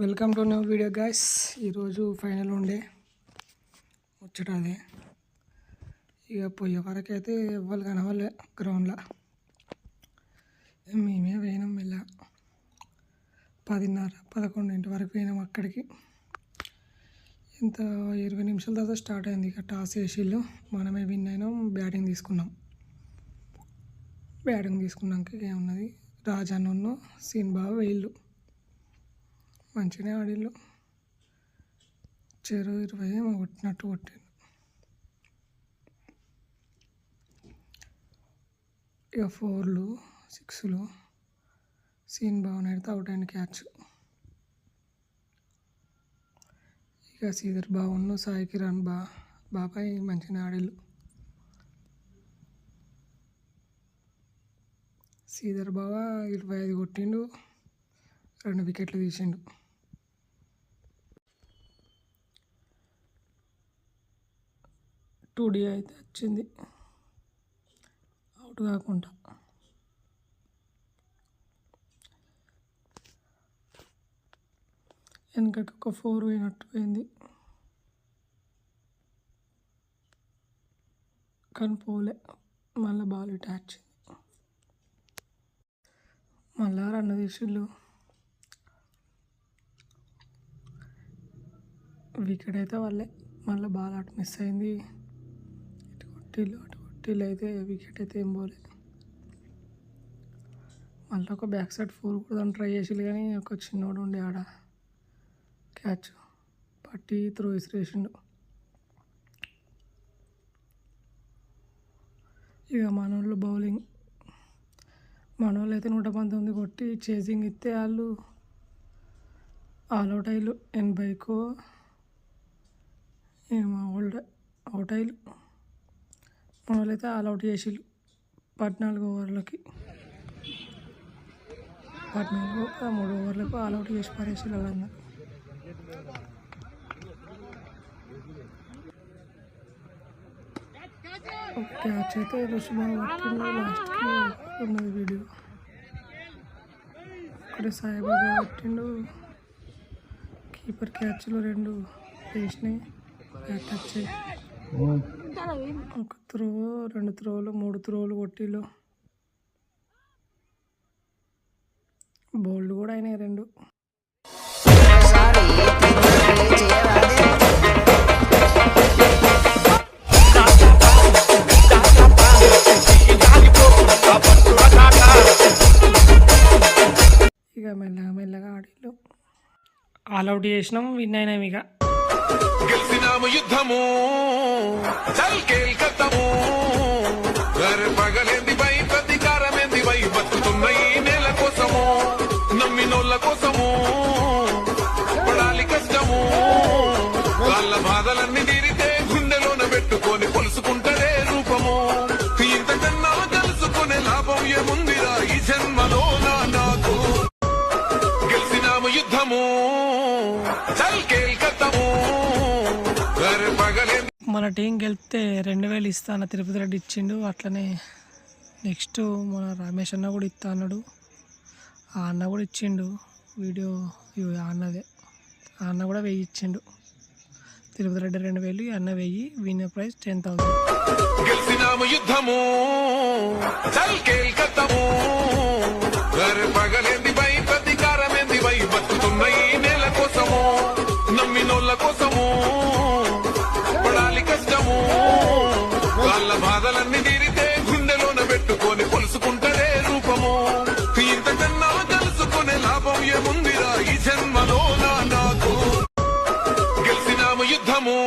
Welcome to new video guys. ఈరోజు final ఉండే ముచ్చట అదే. ఇక పోయే వరకు అయితే ఎవ్వరు కనవాలే గ్రౌండ్లో. మేమే పోయినాం మెల్ల 10:30-11 వరకు పోయినాం అక్కడికి. ఇంత 20 నిమిషాల తర్వాత స్టార్ట్ అయింది. ఇక టాస్ వేసిళ్ళు, మనమే విన్ అయినాం. బ్యాటింగ్ తీసుకున్నాక ఏమున్నది, రాజాను సీన్ బాగా వేయిళ్ళు మంచిగానే ఆడిళ్ళు. 20 ఏమో కొట్టిండు. ఇక 4లు 6లు సీన్ బాగున్నాడితే అవుట్ అయిన క్యాచ్. ఇక శ్రీధర్ బాగున్ను సాయి కిరణ్ బాబాయ్ మంచిగానే ఆడిళ్ళు. శ్రీధర్ బాబా 25 కొట్టిండు, 2 వికెట్లు తీసిండు. టూ అయితే వచ్చింది అవుట్ కాకుండా. వెనకకి ఒక 4 పోయినట్టు పోయింది, కానీ పోలే. మళ్ళీ బాల్ ఇటు వచ్చింది, మళ్ళా 2 తీసిళ్ళు. వికెట్ అయితే వాళ్ళే. మళ్ళీ బాల్ అటు మిస్ అయింది. అటు కొట్టిళ్ళు అయితే వికెట్ అయితే ఏం పోలే. మళ్ళీ ఒక బ్యాక్ సైడ్ 4 కూడా ట్రై చేసిళ్ళు, కానీ ఒక చిన్నోడు ఉండే ఆడ క్యాచ్ పట్టి త్రో విసిరేసిండు. ఇక మనోళ్ళు బౌలింగ్, మనోళ్ళు అయితే 119 కొట్టి చేసింగ్ ఇస్తే వాళ్ళు ఆల్అవుట్ అయ్యారు. 80కో ఏమో అవుట్ అయ్యారు. మనోళ్ళు అయితే ఆల్అవుట్ చేసిళ్ళు 14 ఓవర్లకి. 13 ఓవర్లకు ఆల్అవుట్ చేసి పారేసిళ్ళు వాళ్ళందరూ. క్యాచ్ అయితే రుషుబాబు పట్టిండు. లాస్ట్కి ఉన్నది వీడియో. ఇక్కడ సాయిబాబా పట్టిండు. కీపర్ క్యాచ్లు 2 వేసినాయి, టచ్ అయ్యి. ఒక త్రో, 2 త్రోలు, 3 త్రోలు కొట్టిళ్ళు. బౌల్డ్ కూడా అయినాయి 2. ఇక మెల్లగా ఆడిళ్ళు. ఆల్అవుట్ చేసినాం, విన్ అయినాం. ఇక గెలిచినాము యుద్ధము, పగలేంది పై ప్రతీకారమేంది వై, బతుకుతున్న ఈ నేల కోసము, నమ్మినోళ్ళ కోసము పడాలి కష్టము. వాళ్ళ బాధలన్నీ తీరితే గుండెలోన పెట్టుకొని పొలుసుకుంటదే రూపము. ఇంతకన్నా తెలుసుకునే లాభం ఏముందిరా ఈ జన్మలో నాకు. గెలిచినాము యుద్ధము, మన టీం గెలిపితే 2000 ఇస్తాను తిరుపతి రెడ్డి ఇచ్చిండు. అట్లనే నెక్స్ట్ మన రమేష్ అన్న కూడా ఇస్తా అన్నాడు. ఆ అన్న కూడా ఇచ్చిండు. వీడియో అన్నదే. ఆ అన్న కూడా 1000 ఇచ్చిండు. తిరుపతి రెడ్డి 2000, అన్న 1000. Winner praise 10,000. గెలిచినాము యుద్ధము, పగలేంది పై ప్రతీకారమేంది వై, బతుకుతున్న ఈ నేల కోసము, నమ్మినోళ్ళ కోసము పడాలి కష్టము. వాళ్ళ బాధలన్నీ తీరితే గుండెలోన పెట్టుకొని పొలుసుకుంటదే రూపము. ఇంతకన్నా తెలుసుకునే లాభం ఏముందిరా ఈ జన్మలో నాకు. గెలిచినాము యుద్ధము,